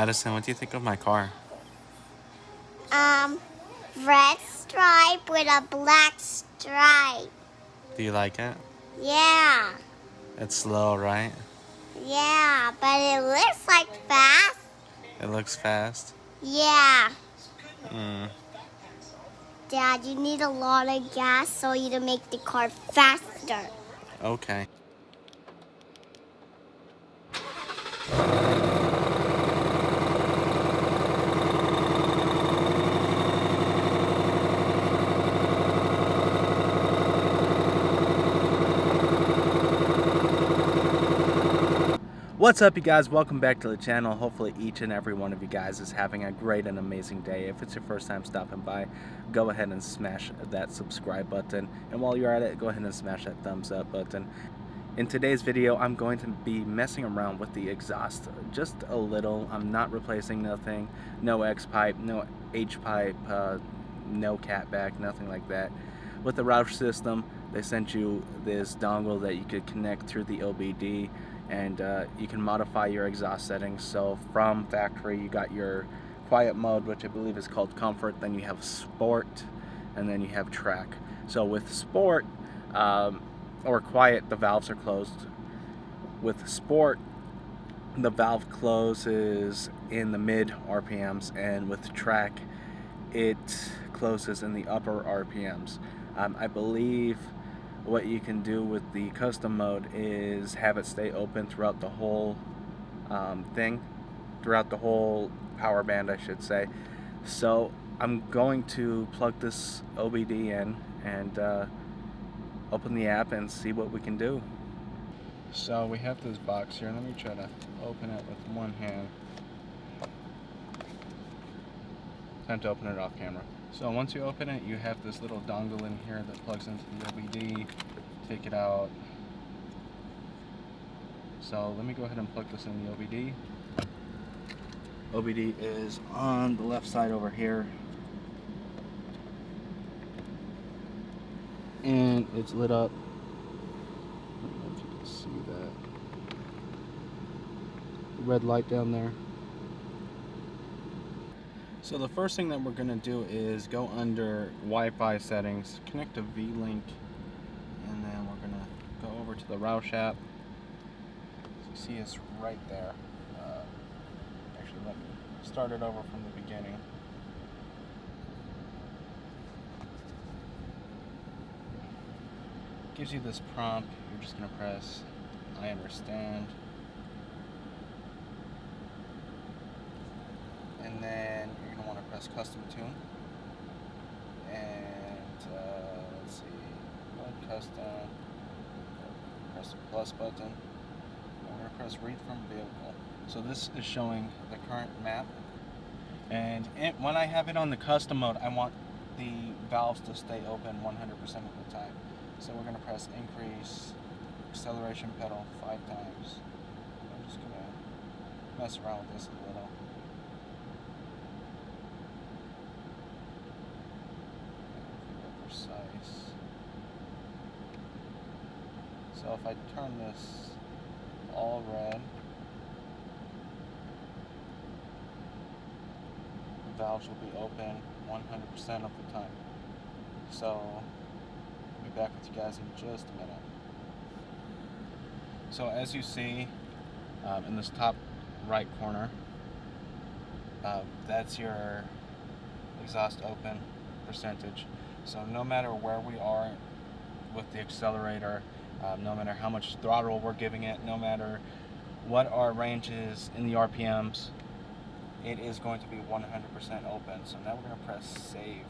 Madison, what do you think of my car? Red stripe with a black stripe. Do you like it? Yeah. It's slow, right? Yeah, but it looks like fast. It looks fast. Yeah. Dad, you need a lot of gas so you to make the car faster. Okay. What's up, you guys? Welcome back to the channel. Hopefully each and every one of you guys is having a great and amazing day. If it's your first time stopping by, go ahead and smash that subscribe button, and while you're at it, go ahead and smash that thumbs up button. In today's video, I'm going to be messing around with the exhaust just a little. I'm not replacing nothing, no X pipe, no H pipe, no catback, nothing like that. With the Roush system, they sent you this dongle that you could connect through the OBD, and you can modify your exhaust settings. So from factory, you got your quiet mode, which I believe is called comfort, then you have sport, and then you have track. So with sport or quiet, the valves are closed. With sport, the valve closes in the mid RPMs, and with track, it closes in the upper RPMs. I believe what you can do with the custom mode is have it stay open throughout the whole throughout the whole power band, I should say. So I'm going to plug this OBD in and open the app and see what we can do. So we have this box here. Let me try to open it with one hand. Time to open it off camera. So once you open it, you have this little dongle in here that plugs into the OBD. Take it out. So let me go ahead and plug this in the OBD. OBD is on the left side over here. And it's lit up. I don't know if you can see that. Red light down there. So the first thing that we're going to do is go under Wi-Fi settings, connect to V-Link, and then we're going to go over to the Roush app. So you see it's right there. Actually, let me start it over from the beginning. Gives you this prompt. You're just going to press I understand. And then you're going to want to press custom tune, and let's see, load custom, press the plus button, and we're going to press read from vehicle. So this is showing the current map, and when I have it on the custom mode, I want the valves to stay open 100% of the time. So we're going to press increase acceleration pedal 5 times. I'm just going to mess around with this a little. Precise. So if I turn this all red, the valves will be open 100% of the time. So I'll be back with you guys in just a minute. So as you see in this top right corner, that's your exhaust open percentage. So no matter where we are with the accelerator, no matter how much throttle we're giving it, no matter what our range is in the RPMs, it is going to be 100% open. So now we're going to press save.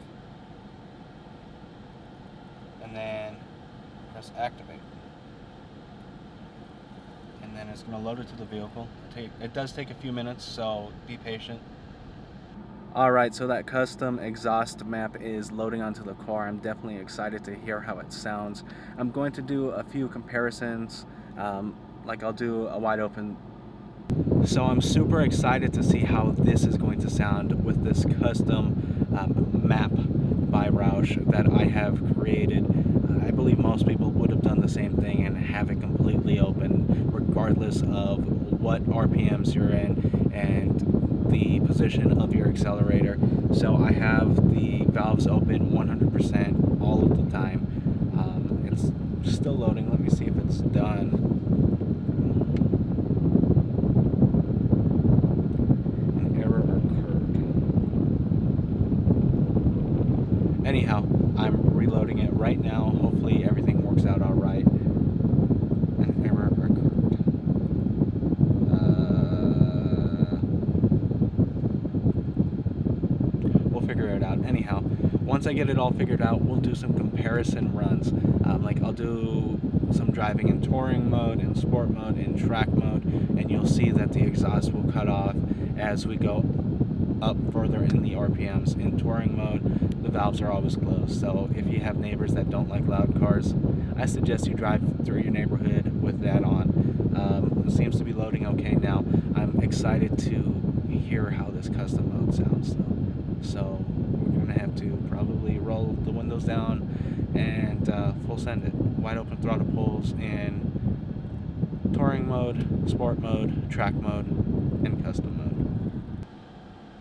And then press activate. And then it's going to load it to the vehicle. It does take a few minutes, so be patient. Alright, so that custom exhaust map is loading onto the car. I'm definitely excited to hear how it sounds. I'm going to do a few comparisons, like I'll do a wide open. So I'm super excited to see how this is going to sound with this custom map by Roush that I have created. I believe most people would have done the same thing and have it completely open regardless of what RPMs you're in, and the position of your accelerator. So I have the valves open 100% all of the time. It's still loading. Let me see if it's done. An error occurred. Anyhow, I'm reloading it right now. Hopefully everything works out all right. An error occurred. We'll figure it out. Anyhow, once I get it all figured out, we'll do some comparison runs. Like I'll do some driving in touring mode, in sport mode, in track mode, and you'll see that the exhaust will cut off as we go up further in the RPMs. In touring mode, the valves are always closed. So if you have neighbors that don't like loud cars, I suggest you drive through your neighborhood with that on. It seems to be loading okay now. I'm excited to hear how this custom mode sounds though. So we're gonna have to probably roll the windows down and full send it. Wide open throttle pulls in touring mode, sport mode, track mode, and custom mode.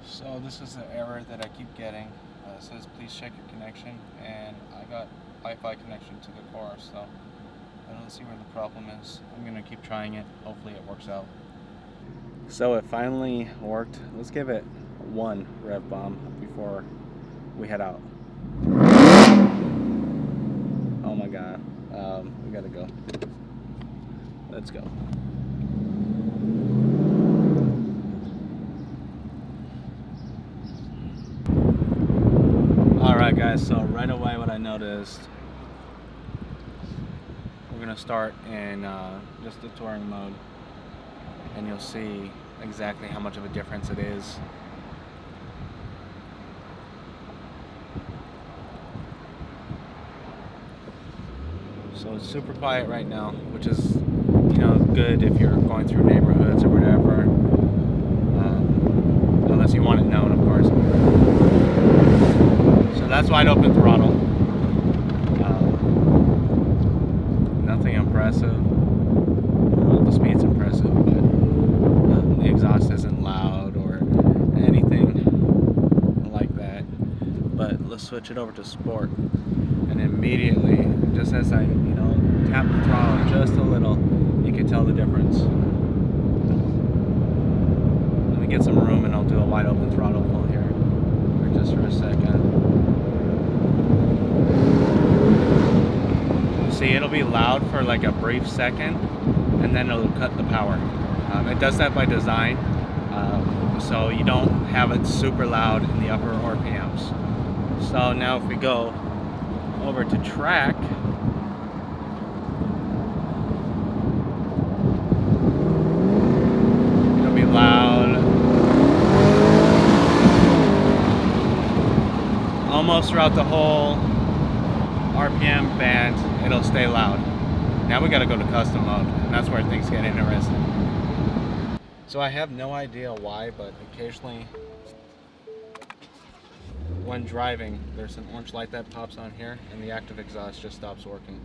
So this is the error that I keep getting. It says please check your connection, and I got Wi-Fi connection to the car, so I don't see where the problem is. I'm gonna keep trying it. Hopefully it works out. So it finally worked. Let's give it one rev bomb before we head out. Oh my god. We gotta go. Let's go. Alright guys, so right away what I noticed, we're gonna start in just the touring mode, and you'll see exactly how much of a difference it is. So it's super quiet right now, which is, you know, good if you're going through neighborhoods or whatever, unless you want it known, of course. So that's wide open throttle. Nothing impressive. Well, the speed's impressive, but the exhaust isn't loud or anything like that. But let's switch it over to sport, and immediately, just as I, tap the throttle just a little, you can tell the difference. Let me get some room and I'll do a wide open throttle pull here for a second. See, it'll be loud for like a brief second, and then it'll cut the power. It does that by design, so you don't have it super loud in the upper RPMs. So now if we go over to track, it'll be loud almost throughout the whole RPM band. It'll stay loud. Now we gotta go to custom mode, and that's where things get interesting. So I have no idea why, but occasionally when driving, there's an orange light that pops on here, and the active exhaust just stops working.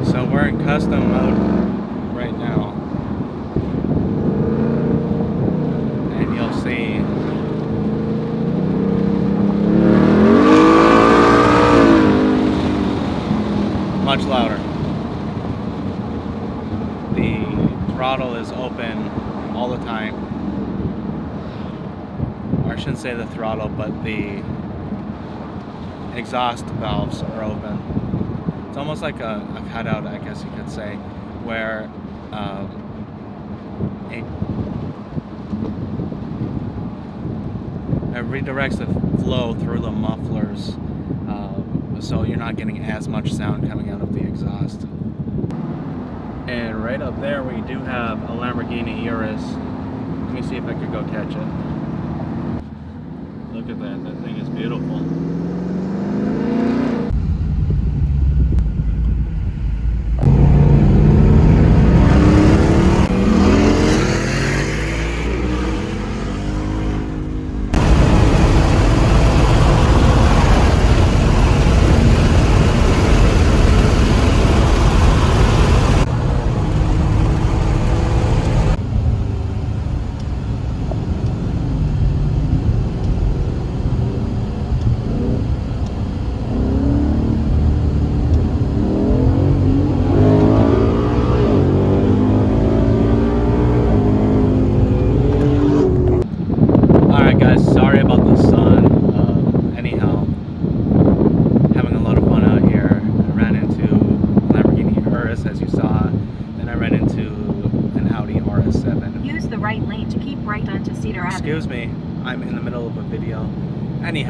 So we're in custom mode right now, and you'll see much louder. The throttle is open all the time. Or I shouldn't say the throttle, but the exhaust valves are open. It's almost like a cutout, I guess you could say, where it redirects the flow through the mufflers, so you're not getting as much sound coming out of the exhaust. And right up there we do have a Lamborghini Urus. Let me see if I could go catch it. Look at that, that thing is beautiful.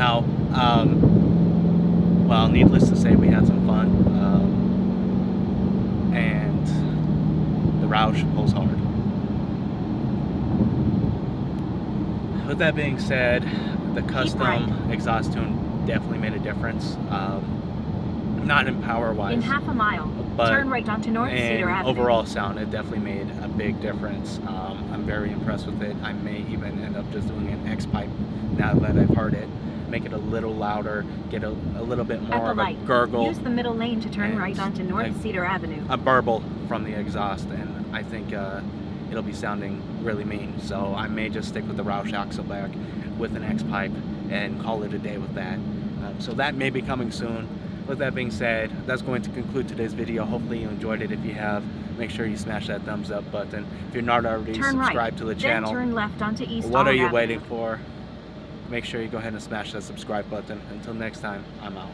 anyhow, well, needless to say, we had some fun, and the Roush pulls hard. With that being said, the custom exhaust tune definitely made a difference. Not in power wise, in half a mile, but turn right onto North Cedar Avenue. Overall sound, it definitely made a big difference. I'm very impressed with it. I may even end up just doing an X pipe now that I've heard it. Make it a little louder, get a little bit more of a gurgle. Use the middle lane to turn right onto North Cedar Avenue. A burble from the exhaust, and I think it'll be sounding really mean. So I may just stick with the Roush Axleback with an X pipe and call it a day with that. So that may be coming soon. With that being said, that's going to conclude today's video. Hopefully you enjoyed it. If you have, make sure you smash that thumbs up button. If you're not already subscribed to the channel, then turn left onto East what are you Avenue. waiting for? Make sure you go ahead and smash that subscribe button. Until next time, I'm out.